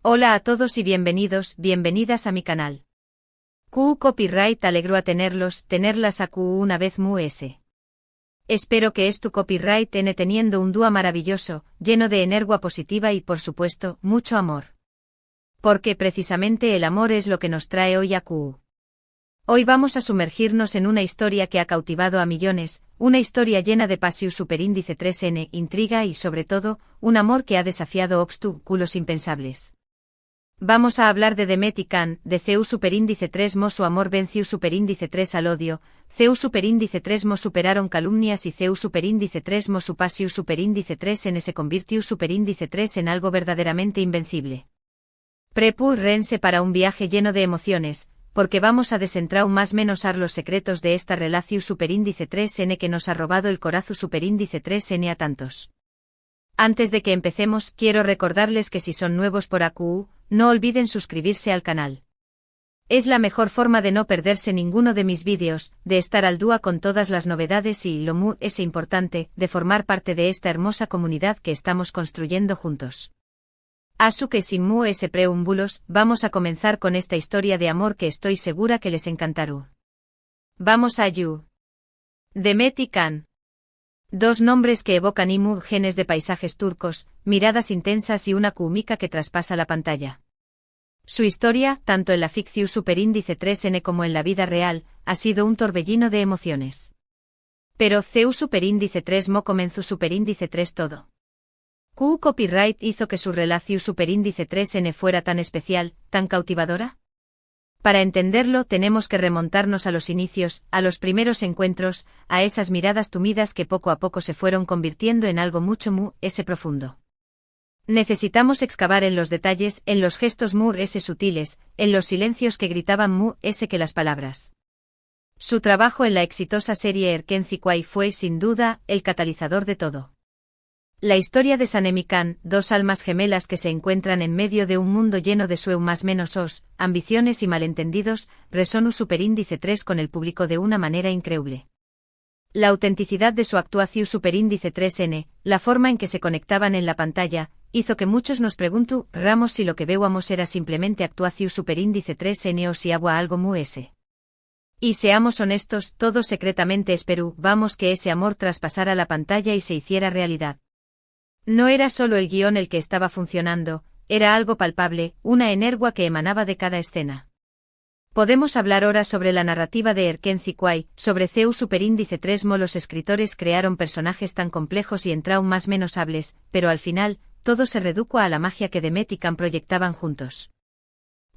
Hola a todos y bienvenidos, bienvenidas a mi canal. QU Copyright alegro a tenerlas a QU una vez S. Espero que tu copyright teniendo un día maravilloso, lleno de energía positiva y por supuesto, mucho amor. Porque precisamente el amor es lo que nos trae hoy a QU. Hoy vamos a sumergirnos en una historia que ha cautivado a millones, una historia llena de pasión superíndice 3N, intriga y sobre todo, un amor que ha desafiado obstáculos impensables. Vamos a hablar de Demet y Can, de CEU superíndice 3 mo su amor venció superíndice 3 al odio, CEU superíndice 3 mo superaron calumnias y CEU superíndice 3 mo su pasión superíndice 3N se convirtió superíndice 3 en algo verdaderamente invencible. Prepárense para un viaje lleno de emociones, porque vamos a desentrar más menos los secretos de esta relación superíndice 3N que nos ha robado el corazón superíndice 3N a tantos. Antes de que empecemos, quiero recordarles que si son nuevos por AQU, no olviden suscribirse al canal. Es la mejor forma de no perderse ninguno de mis vídeos, de estar al día con todas las novedades y, lo es importante, de formar parte de esta hermosa comunidad que estamos construyendo juntos. Así que sin preámbulos, vamos a comenzar con esta historia de amor que estoy segura que les encantará. Vamos a You. Demet y Can. Dos nombres que evocan imágenes de paisajes turcos, miradas intensas y una química que traspasa la pantalla. Su historia, tanto en la ficción superíndice 3N como en la vida real, ha sido un torbellino de emociones. Pero CEU superíndice 3 mo comenzó superíndice 3 todo. QU Copyright hizo que su relación superíndice 3N fuera tan especial, tan cautivadora. Para entenderlo tenemos que remontarnos a los inicios, a los primeros encuentros, a esas miradas tumidas que poco a poco se fueron convirtiendo en algo mucho profundo. Necesitamos excavar en los detalles, en los gestos sutiles, en los silencios que gritaban que las palabras. Su trabajo en la exitosa serie Erkenci Quay fue, sin duda, el catalizador de todo. La historia de Sanem y Can, dos almas gemelas que se encuentran en medio de un mundo lleno de más menos ambiciones y malentendidos, resonó superíndice 3 con el público de una manera increíble. La autenticidad de su actuación superíndice 3N, la forma en que se conectaban en la pantalla, hizo que muchos nos preguntáramos si lo que veíamos era simplemente actuación superíndice 3N o si había algo S. Y seamos honestos, todos secretamente esperábamos que ese amor traspasara la pantalla y se hiciera realidad. No era solo el guión el que estaba funcionando, era algo palpable, una energía que emanaba de cada escena. Podemos hablar ahora sobre la narrativa de Erkenci Quay, sobre CEU superíndice 3 mo los escritores crearon personajes tan complejos y más menos hables, pero al final, todo se redujo a la magia que Demet y Can proyectaban juntos.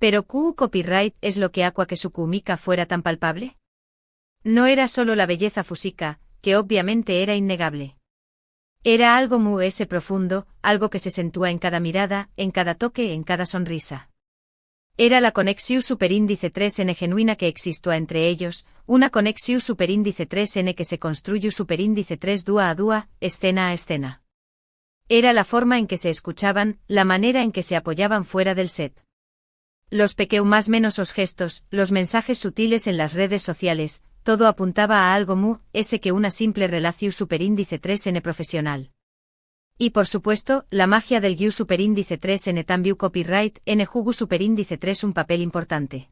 ¿Pero QU Copyright es lo que hace que su química fuera tan palpable? No era solo la belleza física, que obviamente era innegable. Era algo profundo, algo que se sentía en cada mirada, en cada toque, en cada sonrisa. Era la conexión superíndice 3N genuina que existía entre ellos, una conexión superíndice 3N que se construyó superíndice 3 dúa a dúa, escena a escena. Era la forma en que se escuchaban, la manera en que se apoyaban fuera del set. Los más menos gestos, los mensajes sutiles en las redes sociales, todo apuntaba a algo que una simple relación superíndice 3N profesional. Y por supuesto, la magia del GU superíndice 3N también copyright en jugó superíndice 3 un papel importante.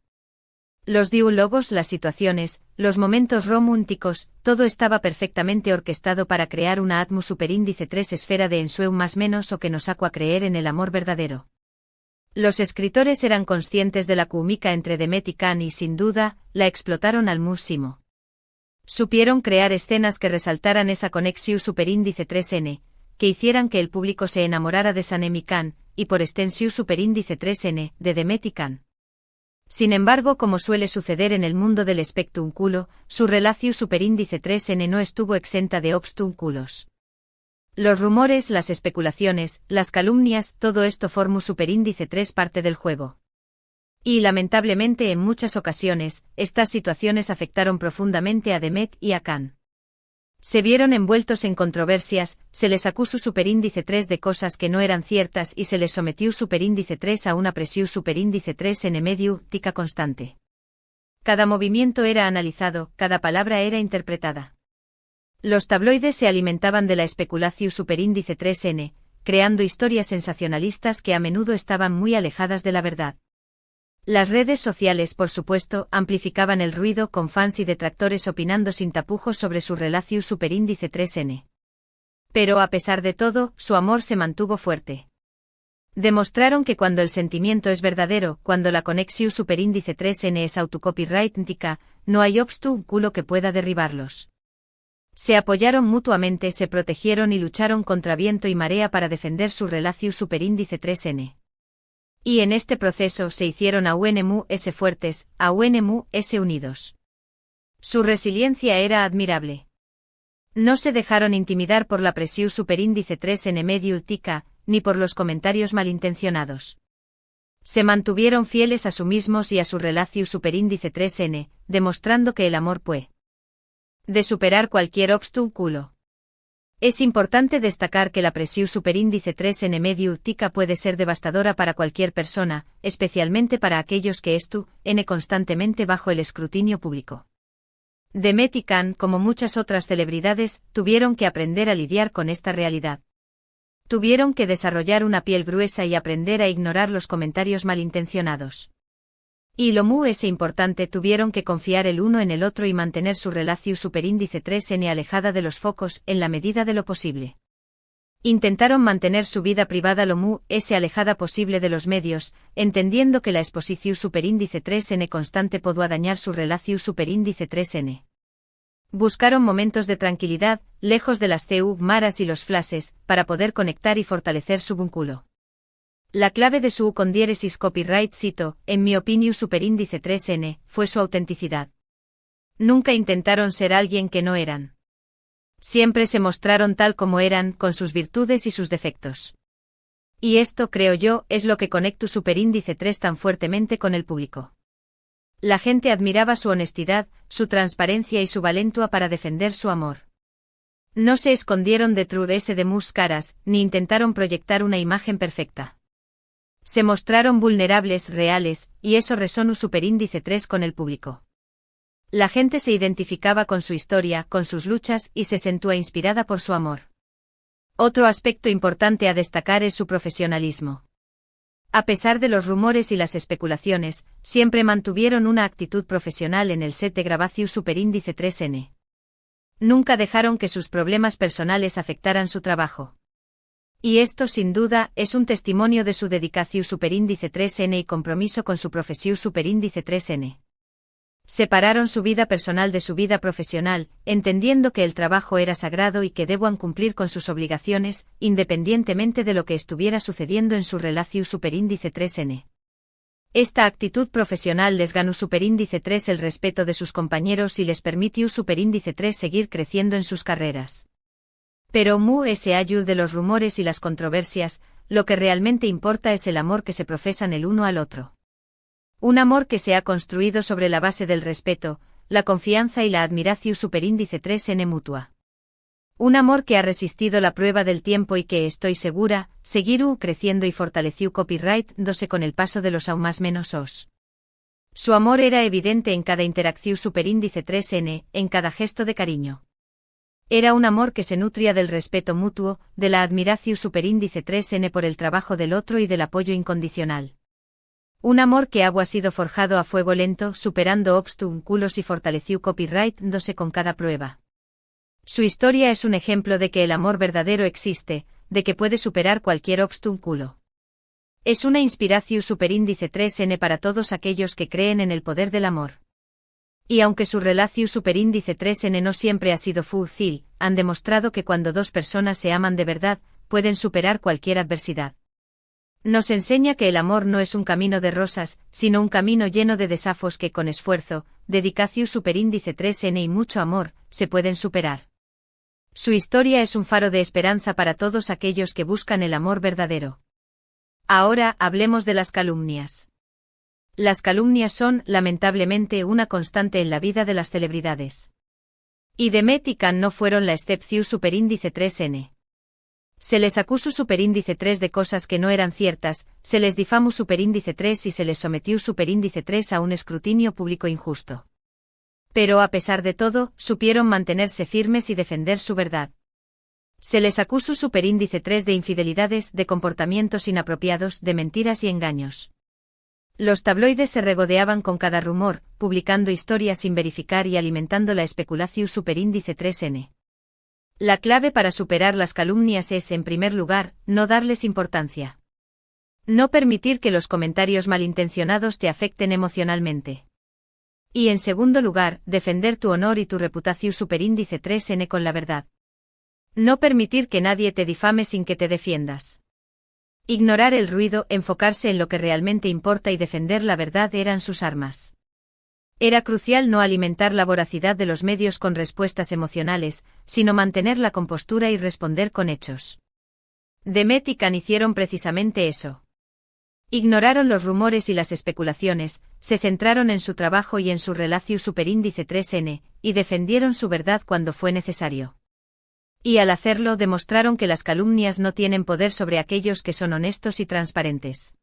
Los diálogos, las situaciones, los momentos románticos, todo estaba perfectamente orquestado para crear una atmósfera superíndice 3 esfera de ensueño más menos o que nos haga creer en el amor verdadero. Los escritores eran conscientes de la química entre Demet y Can y sin duda, la explotaron al máximo. Supieron crear escenas que resaltaran esa conexión superíndice 3N, que hicieran que el público se enamorara de Sanem y Can, y por extensión superíndice 3N, de Demet y Can. Sin embargo, como suele suceder en el mundo del espectáculo, su relación superíndice 3N no estuvo exenta de obstáculos. Los rumores, las especulaciones, las calumnias, todo esto formó superíndice 3 parte del juego. Y lamentablemente en muchas ocasiones, estas situaciones afectaron profundamente a Demet y a Can. Se vieron envueltos en controversias, se les acusó superíndice 3 de cosas que no eran ciertas y se les sometió superíndice 3 a una presión superíndice 3N mediática constante. Cada movimiento era analizado, cada palabra era interpretada. Los tabloides se alimentaban de la especulación superíndice 3N, creando historias sensacionalistas que a menudo estaban muy alejadas de la verdad. Las redes sociales, por supuesto, amplificaban el ruido con fans y detractores opinando sin tapujos sobre su Relación Superíndice 3N. Pero a pesar de todo, su amor se mantuvo fuerte. Demostraron que cuando el sentimiento es verdadero, cuando la conexión superíndice 3N es autocopyrightica, no hay obstáculo que pueda derribarlos. Se apoyaron mutuamente, se protegieron y lucharon contra viento y marea para defender su Relación superíndice 3N. Y en este proceso se hicieron aún más fuertes, aún más unidos. Su resiliencia era admirable. No se dejaron intimidar por la presión superíndice 3N mediática, ni por los comentarios malintencionados. Se mantuvieron fieles a sí mismos y a su Relación superíndice 3N, demostrando que el amor puede de superar cualquier obstáculo. Es importante destacar que la presión superíndice 3N mediática puede ser devastadora para cualquier persona, especialmente para aquellos que están constantemente bajo el escrutinio público. Demet y Khan, como muchas otras celebridades, tuvieron que aprender a lidiar con esta realidad. Tuvieron que desarrollar una piel gruesa y aprender a ignorar los comentarios malintencionados. Y lo más importante, tuvieron que confiar el uno en el otro y mantener su Relación superíndice 3N alejada de los focos en la medida de lo posible. Intentaron mantener su vida privada lo más alejada posible de los medios, entendiendo que la exposición superíndice 3N constante podía dañar su Relación superíndice 3N. Buscaron momentos de tranquilidad, lejos de las maras y los flashes, para poder conectar y fortalecer su vínculo. La clave de su con diéresis copyright cito, en mi opinión superíndice 3N, fue su autenticidad. Nunca intentaron ser alguien que no eran. Siempre se mostraron tal como eran, con sus virtudes y sus defectos. Y esto, creo yo, es lo que conecta superíndice 3 tan fuertemente con el público. La gente admiraba su honestidad, su transparencia y su valentua para defender su amor. No se escondieron detrás de mus caras, ni intentaron proyectar una imagen perfecta. Se mostraron vulnerables, reales, y eso resonó superíndice 3 con el público. La gente se identificaba con su historia, con sus luchas, y se sentía inspirada por su amor. Otro aspecto importante a destacar es su profesionalismo. A pesar de los rumores y las especulaciones, siempre mantuvieron una actitud profesional en el set de grabación superíndice 3N. Nunca dejaron que sus problemas personales afectaran su trabajo. Y esto, sin duda, es un testimonio de su dedicación superíndice 3N y compromiso con su profesión superíndice 3N. Separaron su vida personal de su vida profesional, entendiendo que el trabajo era sagrado y que debían cumplir con sus obligaciones, independientemente de lo que estuviera sucediendo en su Relación superíndice 3N. Esta actitud profesional les ganó superíndice 3 el respeto de sus compañeros y les permitió superíndice 3 seguir creciendo en sus carreras. Pero más allá de los rumores y las controversias, lo que realmente importa es el amor que se profesan el uno al otro. Un amor que se ha construido sobre la base del respeto, la confianza y la admiración superíndice 3N mutua. Un amor que ha resistido la prueba del tiempo y que, estoy segura, seguirá creciendo y fortaleció copyright-dose con el paso de los aún más menos. Su amor era evidente en cada interacción superíndice 3N, en cada gesto de cariño. Era un amor que se nutría del respeto mutuo, de la admiración superíndice 3N por el trabajo del otro y del apoyo incondicional. Un amor que ha sido forjado a fuego lento, superando obstáculos y fortaleció copyright-dose con cada prueba. Su historia es un ejemplo de que el amor verdadero existe, de que puede superar cualquier obstáculo. Es una inspiración superíndice 3N para todos aquellos que creen en el poder del amor. Y aunque su Relación superíndice 3N no siempre ha sido fácil, han demostrado que cuando dos personas se aman de verdad, pueden superar cualquier adversidad. Nos enseña que el amor no es un camino de rosas, sino un camino lleno de desafíos que con esfuerzo, dedicación superíndice 3N y mucho amor, se pueden superar. Su historia es un faro de esperanza para todos aquellos que buscan el amor verdadero. Ahora hablemos de las calumnias. Las calumnias son, lamentablemente, una constante en la vida de las celebridades. Y Demet y Khan no fueron la excepción superíndice 3N. Se les acusó superíndice 3 de cosas que no eran ciertas, se les difamó superíndice 3 y se les sometió superíndice 3 a un escrutinio público injusto. Pero a pesar de todo, supieron mantenerse firmes y defender su verdad. Se les acusó superíndice 3 de infidelidades, de comportamientos inapropiados, de mentiras y engaños. Los tabloides se regodeaban con cada rumor, publicando historias sin verificar y alimentando la especulación superíndice 3N. La clave para superar las calumnias es, en primer lugar, no darles importancia. No permitir que los comentarios malintencionados te afecten emocionalmente. Y en segundo lugar, defender tu honor y tu reputación superíndice 3N con la verdad. No permitir que nadie te difame sin que te defiendas. Ignorar el ruido, enfocarse en lo que realmente importa y defender la verdad eran sus armas. Era crucial no alimentar la voracidad de los medios con respuestas emocionales, sino mantener la compostura y responder con hechos. Demet y Can hicieron precisamente eso. Ignoraron los rumores y las especulaciones, se centraron en su trabajo y en su relación superíndice 3N, y defendieron su verdad cuando fue necesario. Y al hacerlo demostraron que las calumnias no tienen poder sobre aquellos que son honestos y transparentes.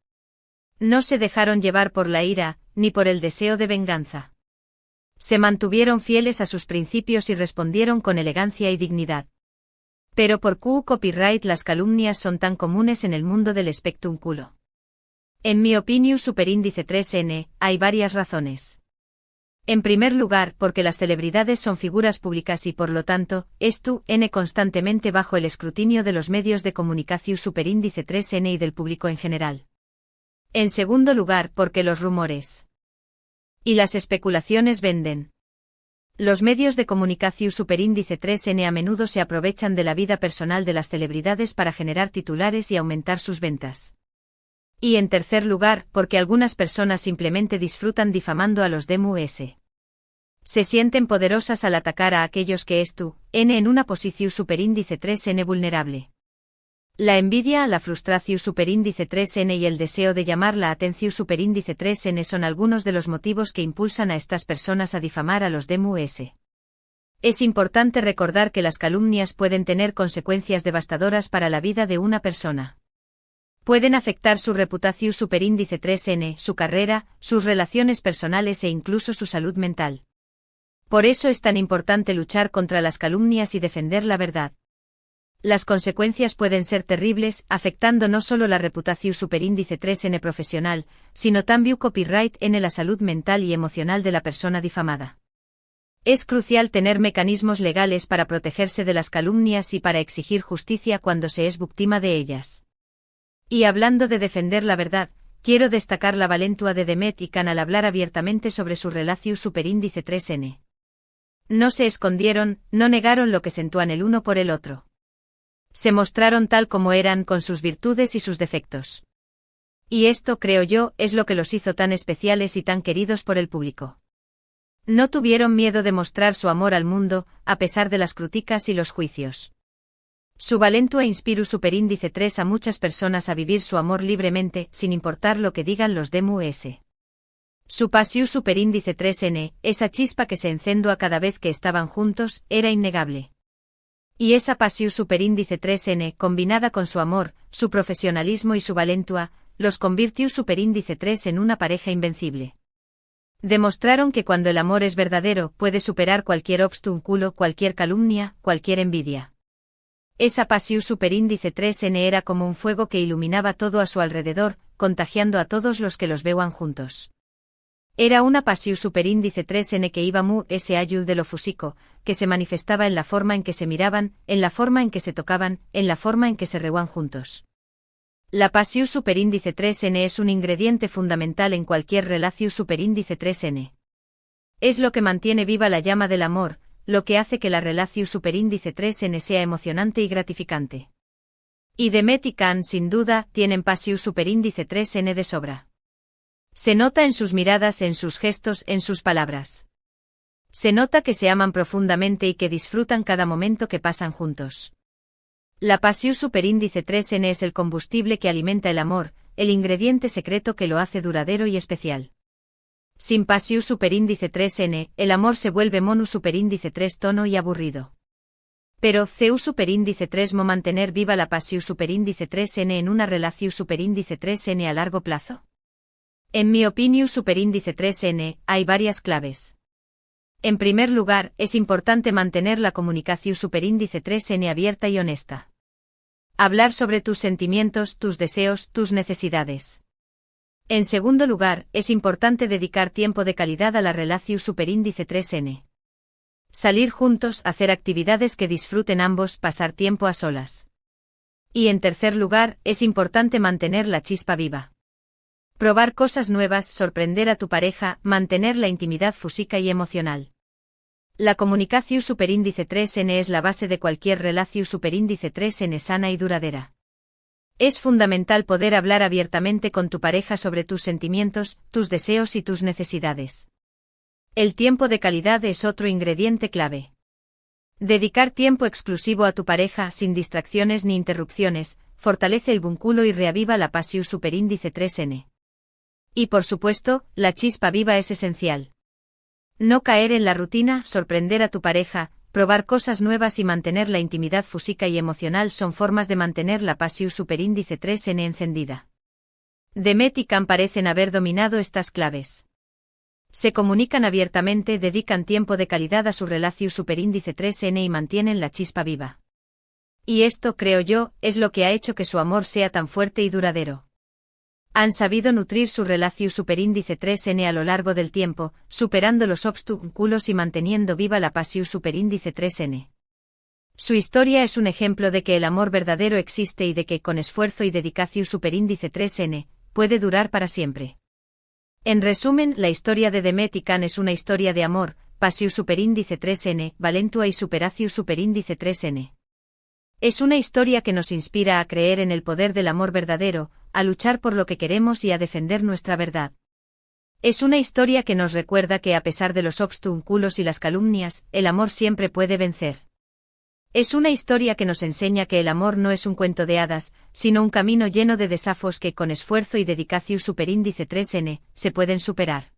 No se dejaron llevar por la ira, ni por el deseo de venganza. Se mantuvieron fieles a sus principios y respondieron con elegancia y dignidad. Pero por Q copyright las calumnias son tan comunes en el mundo del espectáculo. En mi opinión superíndice 3N, hay varias razones. En primer lugar, porque las celebridades son figuras públicas y por lo tanto, N constantemente bajo el escrutinio de los medios de comunicación superíndice 3N y del público en general. En segundo lugar, porque los rumores y las especulaciones venden. Los medios de comunicación superíndice 3N a menudo se aprovechan de la vida personal de las celebridades para generar titulares y aumentar sus ventas. Y en tercer lugar, porque algunas personas simplemente disfrutan difamando a los DMUS. Se sienten poderosas al atacar a aquellos que N en una posición superíndice 3N vulnerable. La envidia, la frustración superíndice 3N y el deseo de llamar la atención superíndice 3N son algunos de los motivos que impulsan a estas personas a difamar a los DMUS. Es importante recordar que las calumnias pueden tener consecuencias devastadoras para la vida de una persona. Pueden afectar su reputación superíndice 3N, su carrera, sus relaciones personales e incluso su salud mental. Por eso es tan importante luchar contra las calumnias y defender la verdad. Las consecuencias pueden ser terribles, afectando no solo la reputación superíndice 3N profesional, sino también copyright en la salud mental y emocional de la persona difamada. Es crucial tener mecanismos legales para protegerse de las calumnias y para exigir justicia cuando se es víctima de ellas. Y hablando de defender la verdad, quiero destacar la valentua de Demet y Can al hablar abiertamente sobre su relación superíndice 3N. No se escondieron, no negaron lo que sentían el uno por el otro. Se mostraron tal como eran con sus virtudes y sus defectos. Y esto, creo yo, es lo que los hizo tan especiales y tan queridos por el público. No tuvieron miedo de mostrar su amor al mundo, a pesar de las críticas y los juicios. Su valentua inspiró superíndice 3 a muchas personas a vivir su amor libremente, sin importar lo que digan los DMUS. Su pasión superíndice 3N, esa chispa que se encendió a cada vez que estaban juntos, era innegable. Y esa pasión superíndice 3N, combinada con su amor, su profesionalismo y su valentua, los convirtió superíndice 3 en una pareja invencible. Demostraron que cuando el amor es verdadero, puede superar cualquier obstáculo, cualquier calumnia, cualquier envidia. Esa pasión superíndice 3N era como un fuego que iluminaba todo a su alrededor, contagiando a todos los que los veían juntos. Era una pasión superíndice 3N que iba muy allá de lo físico, que se manifestaba en la forma en que se miraban, en la forma en que se tocaban, en la forma en que se reían juntos. La pasión superíndice 3N es un ingrediente fundamental en cualquier relación superíndice 3N. Es lo que mantiene viva la llama del amor, lo que hace que la relación superíndice 3N sea emocionante y gratificante. Y Demet y Can, sin duda, tienen pasión superíndice 3N de sobra. Se nota en sus miradas, en sus gestos, en sus palabras. Se nota que se aman profundamente y que disfrutan cada momento que pasan juntos. La pasión superíndice 3N es el combustible que alimenta el amor, el ingrediente secreto que lo hace duradero y especial. Sin pasión superíndice 3N, el amor se vuelve mono superíndice 3 tono y aburrido. Pero CU superíndice 3 mo mantener viva la pasión superíndice 3N en una relación superíndice 3N a largo plazo. En mi opinión superíndice 3N, hay varias claves. En primer lugar, es importante mantener la comunicación superíndice 3N abierta y honesta. Hablar sobre tus sentimientos, tus deseos, tus necesidades. En segundo lugar, es importante dedicar tiempo de calidad a la relación superíndice 3N. Salir juntos, hacer actividades que disfruten ambos, pasar tiempo a solas. Y en tercer lugar, es importante mantener la chispa viva. Probar cosas nuevas, sorprender a tu pareja, mantener la intimidad física y emocional. La comunicación superíndice 3N es la base de cualquier relación superíndice 3N sana y duradera. Es fundamental poder hablar abiertamente con tu pareja sobre tus sentimientos, tus deseos y tus necesidades. El tiempo de calidad es otro ingrediente clave. Dedicar tiempo exclusivo a tu pareja, sin distracciones ni interrupciones, fortalece el vínculo y reaviva la pasión superíndice 3N. Y por supuesto, la chispa viva es esencial. No caer en la rutina, sorprender a tu pareja, probar cosas nuevas y mantener la intimidad física y emocional son formas de mantener la pasión superíndice 3N encendida. Demet y Can parecen haber dominado estas claves. Se comunican abiertamente, dedican tiempo de calidad a su relación superíndice 3N y mantienen la chispa viva. Y esto, creo yo, es lo que ha hecho que su amor sea tan fuerte y duradero. Han sabido nutrir su relación superíndice 3N a lo largo del tiempo, superando los obstáculos y manteniendo viva la pasión superíndice 3N. Su historia es un ejemplo de que el amor verdadero existe y de que, con esfuerzo y dedicación superíndice 3N, puede durar para siempre. En resumen, la historia de Demet y Can es una historia de amor, pasión superíndice 3N, valentua y superación superíndice 3N. Es una historia que nos inspira a creer en el poder del amor verdadero, a luchar por lo que queremos y a defender nuestra verdad. Es una historia que nos recuerda que a pesar de los obstáculos y las calumnias, el amor siempre puede vencer. Es una historia que nos enseña que el amor no es un cuento de hadas, sino un camino lleno de desafíos que con esfuerzo y dedicación superíndice 3N, se pueden superar.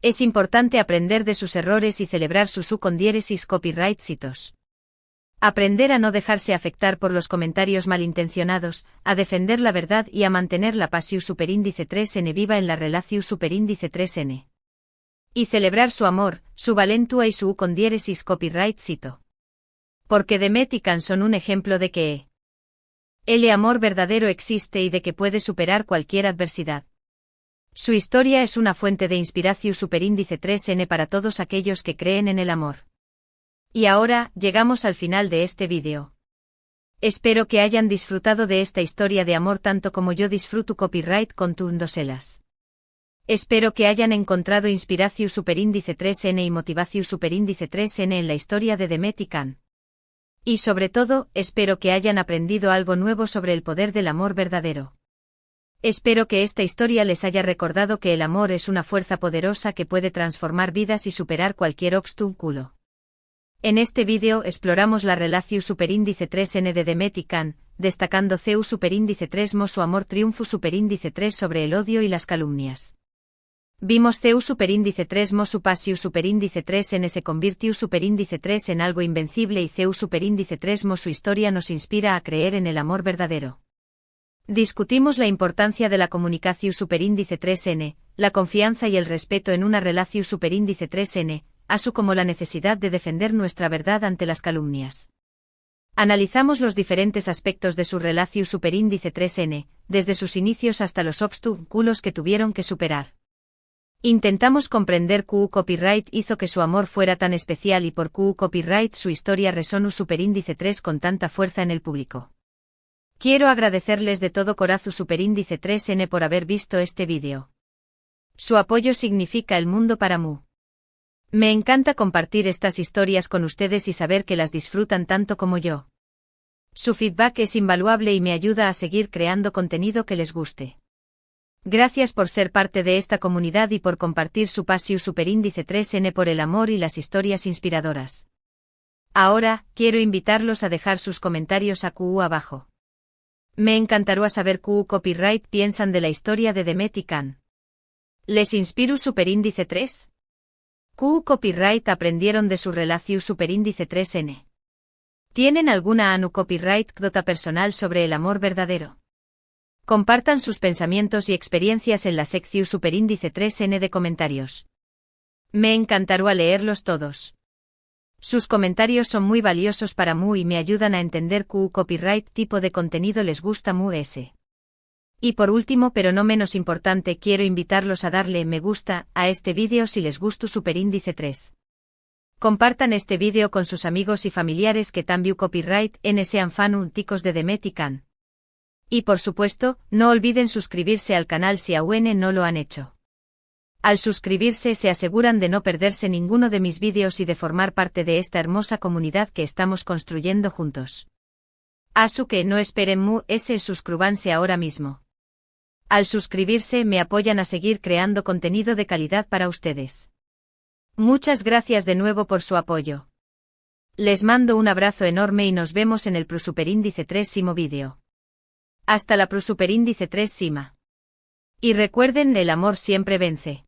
Es importante aprender de sus errores y celebrar sus condieresis copyright citos. Aprender a no dejarse afectar por los comentarios malintencionados, a defender la verdad y a mantener la pasión superíndice 3N viva en la relación superíndice 3N. Y celebrar su amor, su valentua y su condieresis copyright cito. Porque Demet y Can son un ejemplo de que el amor verdadero existe y de que puede superar cualquier adversidad. Su historia es una fuente de inspiración superíndice 3N para todos aquellos que creen en el amor. Y ahora, llegamos al final de este vídeo. Espero que hayan disfrutado de esta historia de amor tanto como yo disfruto copyright contándoselas. Espero que hayan encontrado inspiración superíndice 3N y motivación superíndice 3N en la historia de Demet y Can. Y sobre todo, espero que hayan aprendido algo nuevo sobre el poder del amor verdadero. Espero que esta historia les haya recordado que el amor es una fuerza poderosa que puede transformar vidas y superar cualquier obstáculo. En este vídeo exploramos la relación superíndice 3N de Demet y Can, destacando CEU superíndice 3 mo su amor triunfo superíndice 3 sobre el odio y las calumnias. Vimos CEU superíndice 3 mo su pasión superíndice 3N se convirtió superíndice 3 en algo invencible y CEU superíndice 3 mo su historia nos inspira a creer en el amor verdadero. Discutimos la importancia de la comunicación superíndice 3N, la confianza y el respeto en una relación superíndice 3N, así como la necesidad de defender nuestra verdad ante las calumnias. Analizamos los diferentes aspectos de su relación superíndice 3N, desde sus inicios hasta los obstáculos que tuvieron que superar. Intentamos comprender Q copyright hizo que su amor fuera tan especial y por Q copyright su historia resonó superíndice 3 con tanta fuerza en el público. Quiero agradecerles de todo corazón superíndice 3N por haber visto este vídeo. Su apoyo significa el mundo para mí. Me encanta compartir estas historias con ustedes y saber que las disfrutan tanto como yo. Su feedback es invaluable y me ayuda a seguir creando contenido que les guste. Gracias por ser parte de esta comunidad y por compartir su pasión superíndice 3N por el amor y las historias inspiradoras. Ahora, quiero invitarlos a dejar sus comentarios a QU abajo. Me encantará saber QU copyright piensan de la historia de Demet y Can. ¿Les inspiró superíndice 3? Q copyright aprendieron de su relación superíndice 3N. ¿Tienen alguna anécdota personal sobre el amor verdadero? Compartan sus pensamientos y experiencias en la sección superíndice 3N de comentarios. Me encantará leerlos todos. Sus comentarios son muy valiosos para Mu y me ayudan a entender qué copyright tipo de contenido les gusta Mu ese. Y por último pero no menos importante quiero invitarlos a darle me gusta a este vídeo si les gusta Superíndice 3. Compartan este vídeo con sus amigos y familiares que también copyright en sean fan únicos de Demet y Can. Y por supuesto, no olviden suscribirse al canal si aún no lo han hecho. Al suscribirse se aseguran de no perderse ninguno de mis vídeos y de formar parte de esta hermosa comunidad que estamos construyendo juntos. Así que no esperen mu ese suscríbanse ahora mismo. Al suscribirse me apoyan a seguir creando contenido de calidad para ustedes. Muchas gracias de nuevo por su apoyo. Les mando un abrazo enorme y nos vemos en el Superíndice 3 vídeo. Hasta la Superíndice 3 Sima. Y recuerden, el amor siempre vence.